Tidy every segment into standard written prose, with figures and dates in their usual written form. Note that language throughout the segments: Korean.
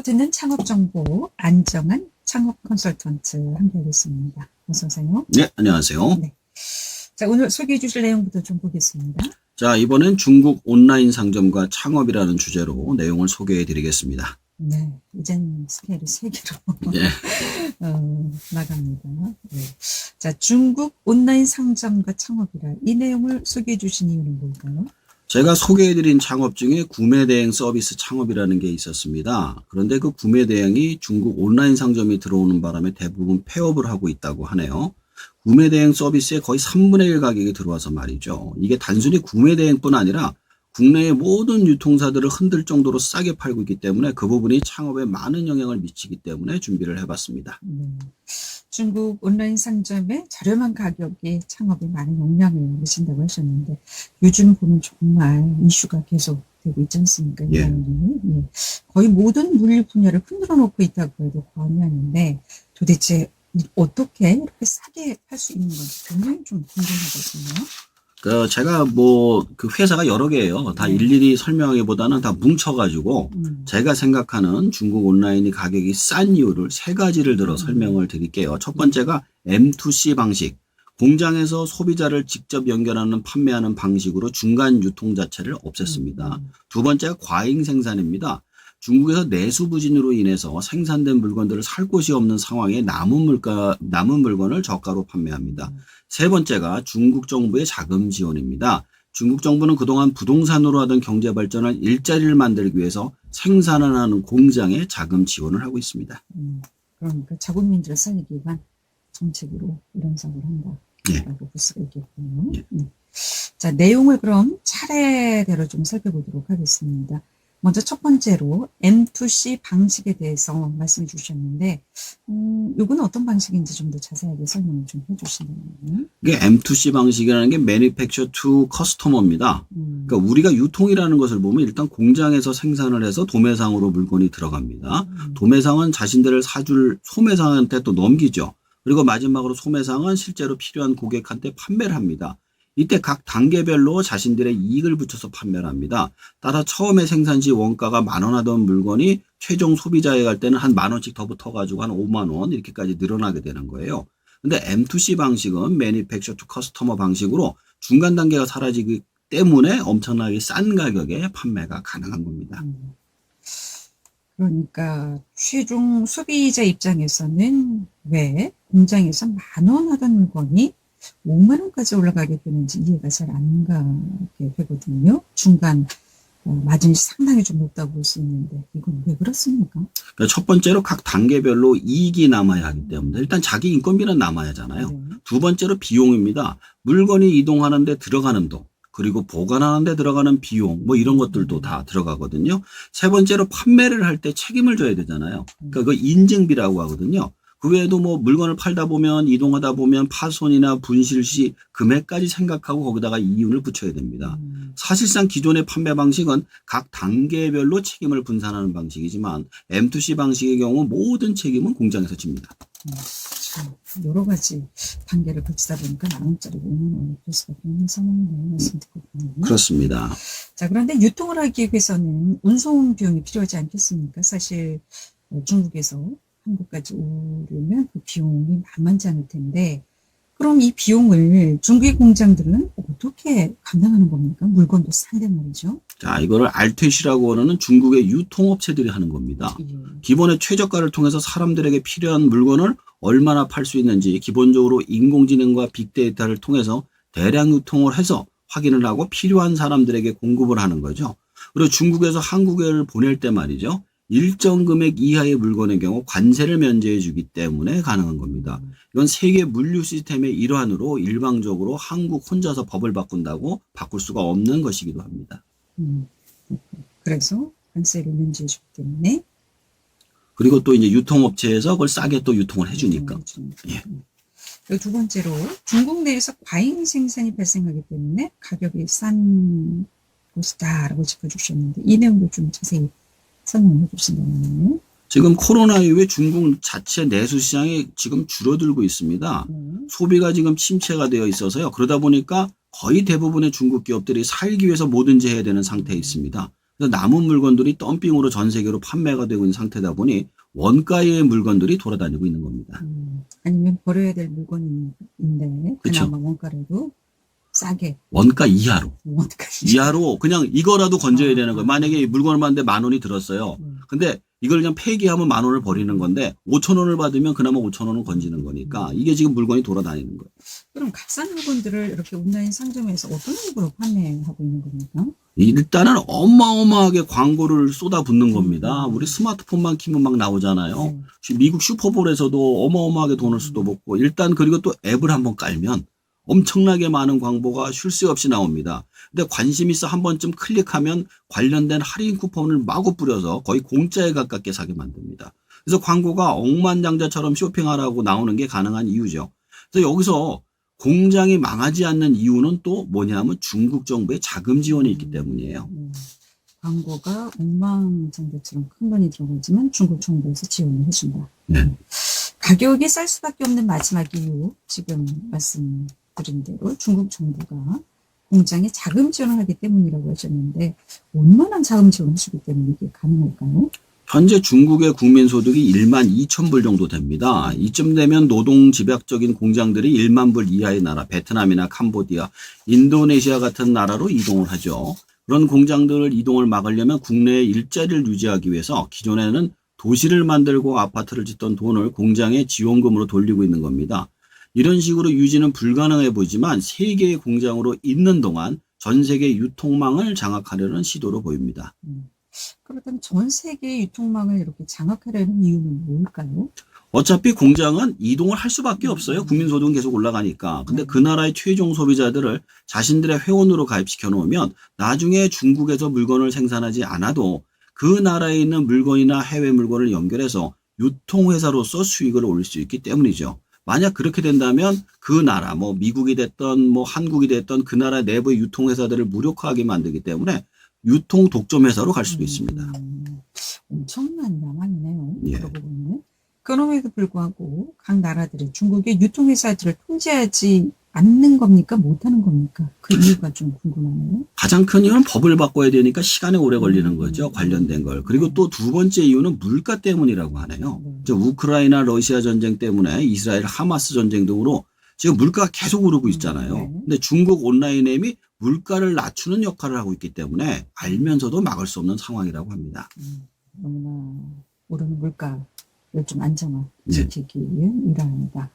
알고 듣는 창업 정보 안정한 창업 컨설턴트 함께하겠습니다. 어서 오세요. 네, 안녕하세요. 네. 자, 오늘 소개해 주실 내용부터 좀 보겠습니다. 자, 이번엔 중국 온라인 상점과 창업이라는 주제로 내용을 소개해 드리겠습니다. 네, 이젠 스케일이 세계로 예. 나갑니다. 네. 자, 중국 온라인 상점과 창업이라 이 내용을 소개해 주신 이유는 뭘까요? 제가 소개해 드린 창업 중에 구매 대행 서비스 창업이라는 게 있었습니다. 그런데 그 구매 대행이 중국 온라인 상점이 들어오는 바람에 대부분 폐업을 하고 있다고 하네요. 구매 대행 서비스에 거의 3분의 1 가격이 들어와서 말이죠. 이게 단순히 구매 대행뿐 아니라 국내의 모든 유통사들을 흔들 정도로 싸게 팔고 있기 때문에 그 부분이 창업에 많은 영향을 미치기 때문에 준비를 해봤습니다. 중국 온라인 상점의 저렴한 가격이 창업에 많은 영향을 미친다고 하셨는데 요즘 보면 정말 이슈가 계속 되고 있지 않습니까? 예. 예. 거의 모든 물류 분야를 흔들어 놓고 있다고 해도 과언이 아닌데 도대체 어떻게 이렇게 싸게 팔 수 있는 건지 굉장히 좀 궁금하거든요. 제가 그 회사가 여러 개예요. 다 일일이 설명하기보다는 다 뭉쳐가지고 제가 생각하는 중국 온라인이 가격이 싼 이유를 세 가지를 들어 설명을 드릴게요. 첫 번째가 M2C 방식. 공장에서 소비자를 직접 연결하는 판매하는 방식으로 중간 유통 자체를 없앴습니다. 두 번째가 과잉 생산입니다. 중국에서 내수 부진으로 인해서 생산된 물건들을 살 곳이 없는 상황에 남은 물건을 저가로 판매합니다. 세 번째가 중국 정부의 자금 지원입니다. 중국 정부는 그동안 부동산으로 하던 경제 발전을 일자리를 만들기 위해서 생산을 하는 공장에 자금 지원을 하고 있습니다. 그러니까 자국민들을 살리기 위한 정책으로 이런 사업을 한다라고 볼 수가 있겠군요. 예. 자, 내용을 그럼 차례대로 좀 살펴보도록 하겠습니다. 먼저 첫 번째로 M2C 방식에 대해서 말씀해 주셨는데 이거는 어떤 방식인지 좀 더 자세하게 설명을 좀 해주신다면요. 이게 M2C 방식이라는 게 Manufacture to Customer입니다. 그러니까 우리가 유통이라는 것을 보면 일단 공장에서 생산을 해서 도매상으로 물건이 들어갑니다. 도매상은 자신들을 사줄 소매상한테 또 넘기죠. 그리고 마지막으로 소매상은 실제로 필요한 고객한테 판매를 합니다. 이때 각 단계별로 자신들의 이익을 붙여서 판매를 합니다. 따라 처음에 생산시 원가가 10,000원 하던 물건이 최종 소비자에 갈 때는 한 10,000원씩 더 붙어가지고 한 50,000원 이렇게까지 늘어나게 되는 거예요. 근데 M2C 방식은 Manufacture to Customer 방식으로 중간 단계가 사라지기 때문에 엄청나게 싼 가격에 판매가 가능한 겁니다. 그러니까 최종 소비자 입장에서는 왜 공장에서 10,000원 하던 물건이 50,000원까지 올라가게 되는지 이해가 잘 안 가게 되거든요. 중간 마진이 상당히 좀 높다고 볼 수 있는데 이건 왜 그렇습니까? 그러니까 첫 번째로 각 단계별로 이익이 남아야 하기 때문에 일단 자기 인건비는 남아야 하잖아요. 네. 두 번째로 비용입니다. 물건이 이동하는 데 들어가는 돈, 그리고 보관하는 데 들어가는 비용 뭐 이런 것들도 다 들어가거든요. 세 번째로 판매를 할 때 책임을 져야 되잖아요. 그러니까 그 인증비라고 하거든요. 그 외에도 뭐 물건을 팔다 보면 이동하다 보면 파손이나 분실 시 금액까지 생각하고 거기다가 이윤을 붙여야 됩니다. 사실상 기존의 판매 방식은 각 단계별로 책임을 분산하는 방식이지만 M2C 방식의 경우 모든 책임은 공장에서 집니다. 여러 가지 단계를 거치다 보니까 10,000원짜리 50,000원이 될 수밖에 없는 상황이라는 말씀 듣거든요. 그렇습니다. 자, 그런데 유통을 하기 위해서는 운송 비용이 필요하지 않겠습니까? 사실 중국에서 한국까지 오려면 그 비용이 만만치 않을 텐데 그럼 이 비용을 중국의 공장들은 어떻게 감당하는 겁니까? 물건도 싼데 말이죠. 자, 이거를 RTC라고 하는 중국의 유통업체들이 하는 겁니다. 예. 기본의 최저가를 통해서 사람들에게 필요한 물건을 얼마나 팔 수 있는지 기본적으로 인공지능과 빅데이터를 통해서 대량 유통을 해서 확인을 하고 필요한 사람들에게 공급을 하는 거죠. 그리고 중국에서 한국에 보낼 때 말이죠. 일정 금액 이하의 물건의 경우 관세를 면제해 주기 때문에 가능한 겁니다. 이건 세계 물류 시스템의 일환으로 일방적으로 한국 혼자서 법을 바꾼다고 바꿀 수가 없는 것이기도 합니다. 그래서 관세를 면제해 주기 때문에 그리고 또 이제 유통업체에서 그걸 싸게 또 유통을 해주니까. 예. 그리고 두 번째로 중국 내에서 과잉 생산이 발생하기 때문에 가격이 싼 것이다라고 짚어주셨는데 이 내용도 좀 자세히 설명해 주신다면요. 지금 코로나 이후에 중국 자체 내수 시장이 지금 줄어들고 있습니다. 소비가 지금 침체가 되어 있어서요. 그러다 보니까 거의 대부분의 중국 기업들이 살기 위해서 뭐든지 해야 되는 상태에 있습니다. 그래서 남은 물건들이 덤핑으로 전 세계로 판매가 되고 있는 상태다 보니 원가의 물건들이 돌아다니고 있는 겁니다. 아니면 버려야 될 물건인데 그쵸. 그나마 원가라도 싸게 원가 이하로. 원가 이하로 그냥 이거라도 건져야 되는 거예요. 아. 만약에 이 물건을 봤는데 10,000원이 들었어요. 근데 이걸 그냥 폐기하면 10,000원을 버리는 건데 5,000원을 받으면 그나마 5,000원은 건지는 거니까 이게 지금 물건이 돌아다니는 거예요. 그럼 값싼 물건들을 이렇게 온라인 상점에서 어떤 식으로 판매하고 있는 겁니까? 일단은 어마어마하게 광고를 쏟아붓는 겁니다. 우리 스마트폰만 키면 막 나오잖아요. 네. 미국 슈퍼볼에서도 어마어마하게 돈을 쏟아붓고 일단 그리고 또 앱을 한번 깔면 엄청나게 많은 광고가 쉴 새 없이 나옵니다. 근데 관심 있어 한 번쯤 클릭하면 관련된 할인 쿠폰을 마구 뿌려서 거의 공짜에 가깝게 사게 만듭니다. 그래서 광고가 억만장자처럼 쇼핑하라고 나오는 게 가능한 이유죠. 그래서 여기서 공장이 망하지 않는 이유는 또 뭐냐면 중국 정부의 자금 지원이 있기 때문이에요. 광고가 엉망진창처럼 큰 돈이 들어가지만 중국 정부에서 지원을 해준다. 네. 가격이 쌀 수밖에 없는 마지막 이유, 지금 말씀드린 대로 중국 정부가 공장에 자금 지원을 하기 때문이라고 하셨는데 얼마나 자금 지원을 해주기 때문에 이게 가능할까요? 현재 중국의 국민 소득이 12,000불 정도 됩니다. 이쯤 되면 노동 집약적인 공장들이 1만 불 이하의 나라, 베트남이나 캄보디아, 인도네시아 같은 나라로 이동을 하죠. 그런 공장들을 이동을 막으려면 국내의 일자리를 유지하기 위해서 기존에는 도시를 만들고 아파트를 짓던 돈을 공장에 지원금으로 돌리고 있는 겁니다. 이런 식으로 유지는 불가능해 보이지만 세 개의 공장으로 있는 동안 전 세계 유통망을 장악하려는 시도로 보입니다. 그렇다면 전 세계 유통망을 이렇게 장악하려는 이유는 뭘까요? 어차피 공장은 이동을 할 수밖에 없어요. 국민소득은 계속 올라가니까. 근데 그 나라의 최종 소비자들을 자신들의 회원으로 가입시켜 놓으면 나중에 중국에서 물건을 생산하지 않아도 그 나라에 있는 물건이나 해외 물건을 연결해서 유통회사로서 수익을 올릴 수 있기 때문이죠. 만약 그렇게 된다면 그 나라, 뭐 미국이 됐던 뭐 한국이 됐던 그 나라 내부의 유통회사들을 무력화하게 만들기 때문에 유통 독점 회사로 갈 수도 있습니다. 엄청난 야망이네요. 예. 그러고 보면. 그럼에도 불구하고 각 나라들이 중국의 유통회사들을 통제하지 않는 겁니까? 못하는 겁니까? 그 이유가 좀 궁금하네요. 가장 큰 이유는 법을 바꿔야 되니까 시간이 오래 걸리는 거죠. 관련된 걸. 그리고 또 두 번째 이유는 물가 때문이라고 하네요. 우크라이나 러시아 전쟁 때문에 이스라엘 하마스 전쟁 등으로 지금 물가가 계속 오르고 있잖아요. 근데 중국 온라인앱이 물가를 낮추는 역할을 하고 있기 때문에 알면서도 막을 수 없는 상황이라고 합니다. 너무나 오르는 물가를 좀 안정화시키기 위한 일환이다.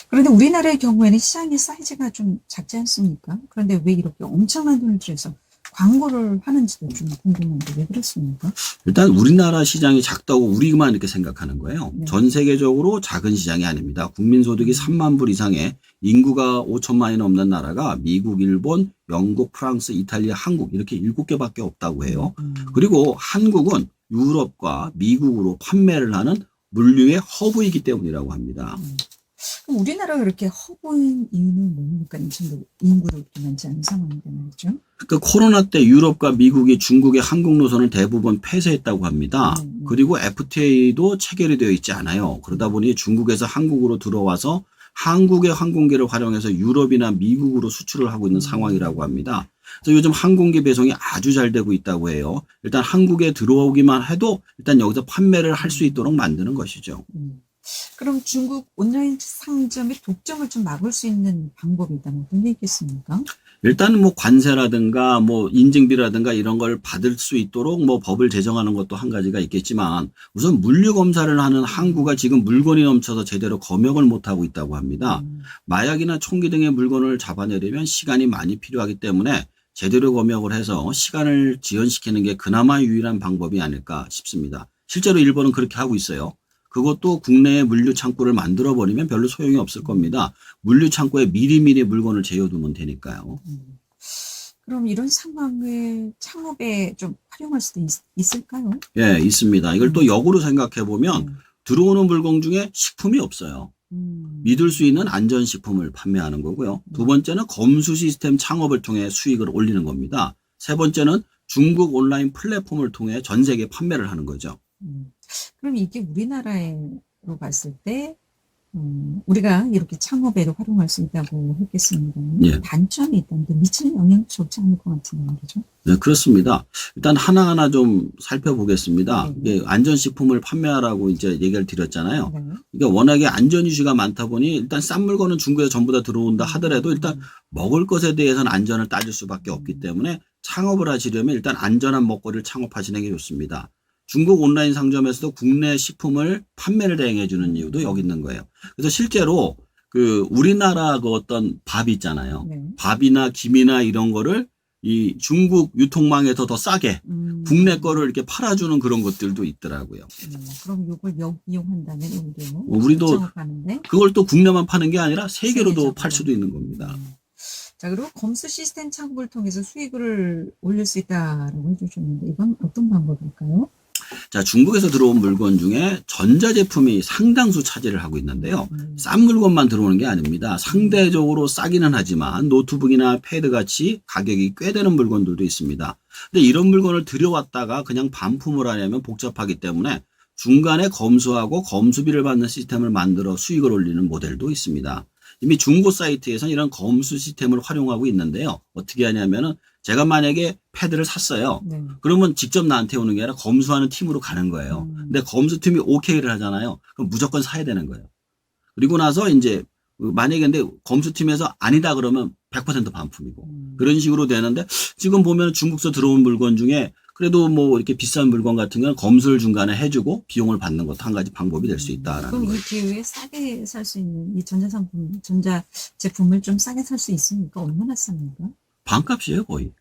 그런데 우리나라의 경우에는 시장의 사이즈가 좀 작지 않습니까? 그런데 왜 이렇게 엄청난 돈을 들여서 광고를 하는지도 좀 궁금한데 왜 그렇습니까? 일단 우리나라 시장이 작다고 우리만 이렇게 생각하는 거예요. 전 세계적으로 작은 시장이 아닙니다. 국민소득이 3만 불 이상의 인구가 5천만이 넘는 나라가 미국, 일본, 영국, 프랑스, 이탈리아, 한국 이렇게 7개밖에 없다고 해요. 그리고 한국은 유럽과 미국으로 판매를 하는 물류의 허브이기 때문이라고 합니다. 그럼 우리나라가 그렇게 허브인 이유는 뭡니까? 이 정도 인구도 그렇게 많지 않은 상황인데 말이죠. 그러니까 코로나 때 유럽과 미국이 중국의 항공 노선을 대부분 폐쇄했다고 합니다. 그리고 FTA도 체결이 되어 있지 않아요. 그러다 보니 중국에서 한국으로 들어와서 한국의 항공기를 활용해서 유럽이나 미국으로 수출을 하고 있는 상황이라고 합니다. 그래서 요즘 항공기 배송이 아주 잘 되고 있다고 해요. 일단 한국에 들어오기만 해도 일단 여기서 판매를 할 수 있도록 만드는 것이죠. 그럼 중국 온라인 상점의 독점을 좀 막을 수 있는 방법이 있다면 어떤 게 있겠습니까? 일단은 뭐 관세라든가 뭐 인증비라든가 이런 걸 받을 수 있도록 뭐 법을 제정하는 것도 한 가지가 있겠지만 우선 물류 검사를 하는 항구가 지금 물건이 넘쳐서 제대로 검역을 못하고 있다고 합니다. 마약이나 총기 등의 물건을 잡아내려면 시간이 많이 필요하기 때문에 제대로 검역을 해서 시간을 지연시키는 게 그나마 유일한 방법이 아닐까 싶습니다. 실제로 일본은 그렇게 하고 있어요. 그것도 국내에 물류 창구를 만들어 버리면 별로 소용이 없을 겁니다. 물류 창구에 미리미리 물건을 재워두면 되니까요. 그럼 이런 상황을 창업에 좀 활용할 수도 있을까요? 예, 있습니다. 이걸 또 역으로 생각해 보면 들어오는 물건 중에 식품이 없어요. 믿을 수 있는 안전식품을 판매하는 거고요. 두 번째는 검수 시스템 창업을 통해 수익을 올리는 겁니다. 세 번째는 중국 온라인 플랫폼을 통해 전 세계 판매를 하는 거죠. 그럼 이게 우리나라로 봤을 때 우리가 이렇게 창업에도 활용할 수 있다고 했겠습니다. 예. 단점이 있다는데 미치는 영향도 적지 않을 것 같은 말이죠. 네, 그렇습니다. 일단 하나하나 좀 살펴보겠습니다. 네. 이게 안전식품을 판매하라고 이제 얘기를 드렸잖아요. 네. 그러니까 워낙에 안전 이슈가 많다 보니 일단 싼 물건은 중국에서 전부 다 들어온다 하더라도 일단 먹을 것에 대해서는 안전을 따질 수밖에 없기 때문에 창업을 하시려면 일단 안전한 먹거리를 창업하시는 게 좋습니다. 중국 온라인 상점에서도 국내 식품을 판매를 대행해 주는 이유도 여기 있는 거예요. 그래서 실제로 그 우리나라 그 어떤 밥 있잖아요. 네. 밥이나 김이나 이런 거를 이 중국 유통망에서 더 싸게 국내 거를 이렇게 팔아주는 그런 것들도 있더라고요. 그럼 이걸 이용한다면 우리도 창업하는데 그걸 또 국내만 파는 게 아니라 세계로도 세계적으로. 팔 수도 있는 겁니다. 자, 그리고 검수 시스템 창업을 통해서 수익을 올릴 수 있다라고 해주셨는데 이건 어떤 방법일까요? 자, 중국에서 들어온 물건 중에 전자제품이 상당수 차지를 하고 있는데요. 싼 물건만 들어오는 게 아닙니다. 상대적으로 싸기는 하지만 노트북이나 패드 같이 가격이 꽤 되는 물건들도 있습니다. 근데 이런 물건을 들여왔다가 그냥 반품을 하려면 복잡하기 때문에 중간에 검수하고 검수비를 받는 시스템을 만들어 수익을 올리는 모델도 있습니다. 이미 중고 사이트에서는 이런 검수 시스템을 활용하고 있는데요. 어떻게 하냐면은 제가 만약에 패드를 샀어요. 네. 그러면 직접 나한테 오는 게 아니라 검수하는 팀으로 가는 거예요. 근데 검수팀이 오케이를 하잖아요. 그럼 무조건 사야 되는 거예요. 그리고 나서 이제 만약에 근데 검수팀에서 아니다 그러면 100% 반품이고 그런 식으로 되는데 지금 보면 중국서 들어온 물건 중에 그래도 뭐 이렇게 비싼 물건 같은 건 검수를 중간에 해주고 비용을 받는 것도 한 가지 방법이 될 수 있다라는 그럼 거예요. 이 기회에 싸게 살 수 있는 이 전자제품을 좀 싸게 살 수 있습니까? 얼마나 쌉니까? 반값이에요 거의.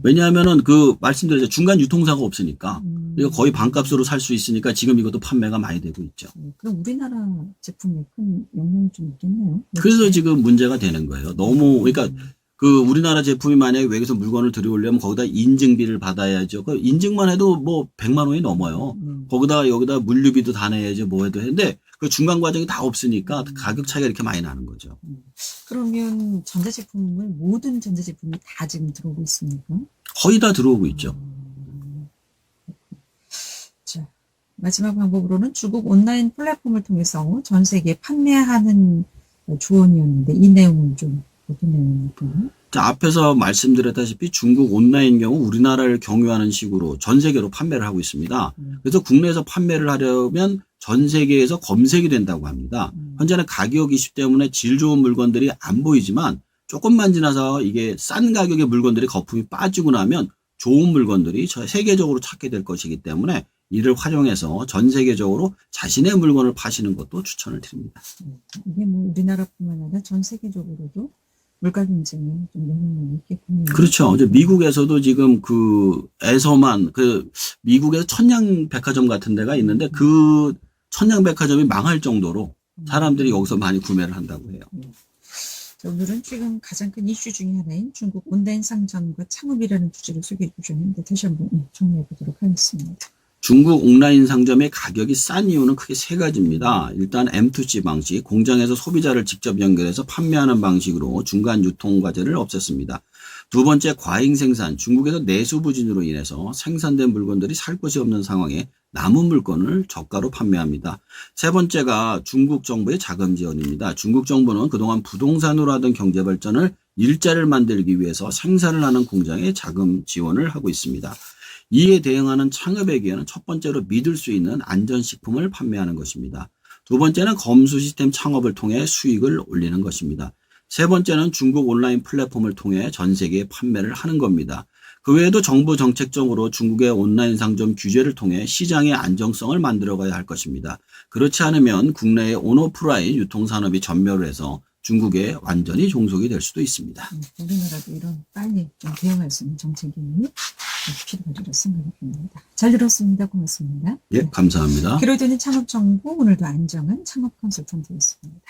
왜냐하면은 그 말씀드렸죠 중간 유통사가 없으니까 이거 거의 반값으로 살 수 있으니까 지금 이것도 판매가 많이 되고 있죠. 그럼 우리나라 제품에 큰 영향이 좀 있겠네요. 그래서 지금 문제가 되는 거예요. 너무 그러니까 그 우리나라 제품이 만약에 외국에서 물건을 들여오려면 거기다 인증비를 받아야죠. 그 인증만 해도 뭐 100만 원이 넘어요. 거기다 여기다 물류비도 다 내야죠. 뭐 해도 했는데 그 중간 과정이 다 없으니까 가격 차이가 이렇게 많이 나는 거죠. 그러면 전자제품을 모든 전자제품이 다 지금 들어오고 있습니까? 거의 다 들어오고 있죠. 자, 마지막 방법으로는 중국 온라인 플랫폼을 통해서 전 세계에 판매하는 조언이었는데 이 내용은 좀 어떤 내용일까요? 자, 앞에서 말씀드렸다시피 중국 온라인 경우 우리나라를 경유하는 식으로 전 세계로 판매를 하고 있습니다. 그래서 국내에서 판매를 하려면 전 세계에서 검색이 된다고 합니다. 현재는 가격 이슈 때문에 질 좋은 물건들이 안 보이지만 조금만 지나서 이게 싼 가격의 물건들이 거품이 빠지고 나면 좋은 물건들이 세계적으로 찾게 될 것이기 때문에 이를 활용해서 전 세계적으로 자신의 물건을 파시는 것도 추천을 드립니다. 이게 뭐 우리나라뿐만 아니라 전 세계적으로도 물가 경쟁에 좀 영향이 있겠군요. 그렇죠. 이제 미국에서도 지금 에서만 미국에서 천양백화점 같은 데가 있는데 그 천양백화점이 망할 정도로 사람들이 여기서 많이 구매를 한다고 해요. 자, 오늘은 지금 가장 큰 이슈 중에 하나인 중국 온라인 상점과 창업이라는 주제를 소개해 주셨는데 다시 한번 정리해 보도록 하겠습니다. 중국 온라인 상점의 가격이 싼 이유는 크게 세 가지입니다. 일단 M2C 방식, 공장에서 소비자를 직접 연결해서 판매하는 방식으로 중간 유통 과제를 없앴습니다. 두 번째, 과잉 생산, 중국에서 내수 부진으로 인해서 생산된 물건들이 살 곳이 없는 상황에 남은 물건을 저가로 판매합니다. 세 번째가 중국 정부의 자금 지원입니다. 중국 정부는 그동안 부동산으로 하던 경제 발전을 일자리를 만들기 위해서 생산을 하는 공장에 자금 지원을 하고 있습니다. 이에 대응하는 창업의 기회는 첫 번째로 믿을 수 있는 안전식품을 판매하는 것입니다. 두 번째는 검수 시스템 창업을 통해 수익을 올리는 것입니다. 세 번째는 중국 온라인 플랫폼을 통해 전 세계에 판매를 하는 겁니다. 그 외에도 정부 정책적으로 중국의 온라인 상점 규제를 통해 시장의 안정성을 만들어가야 할 것입니다. 그렇지 않으면 국내의 온오프라인 유통산업이 전멸을 해서 중국에 완전히 종속이 될 수도 있습니다. 우리나라도 이런 빨리 좀 대응할 수 있는 정책이 필요하리라 생각합니다. 잘 들었습니다. 고맙습니다. 예, 감사합니다. 기로드는 창업정보 오늘도 안정한 창업 컨설턴트였습니다.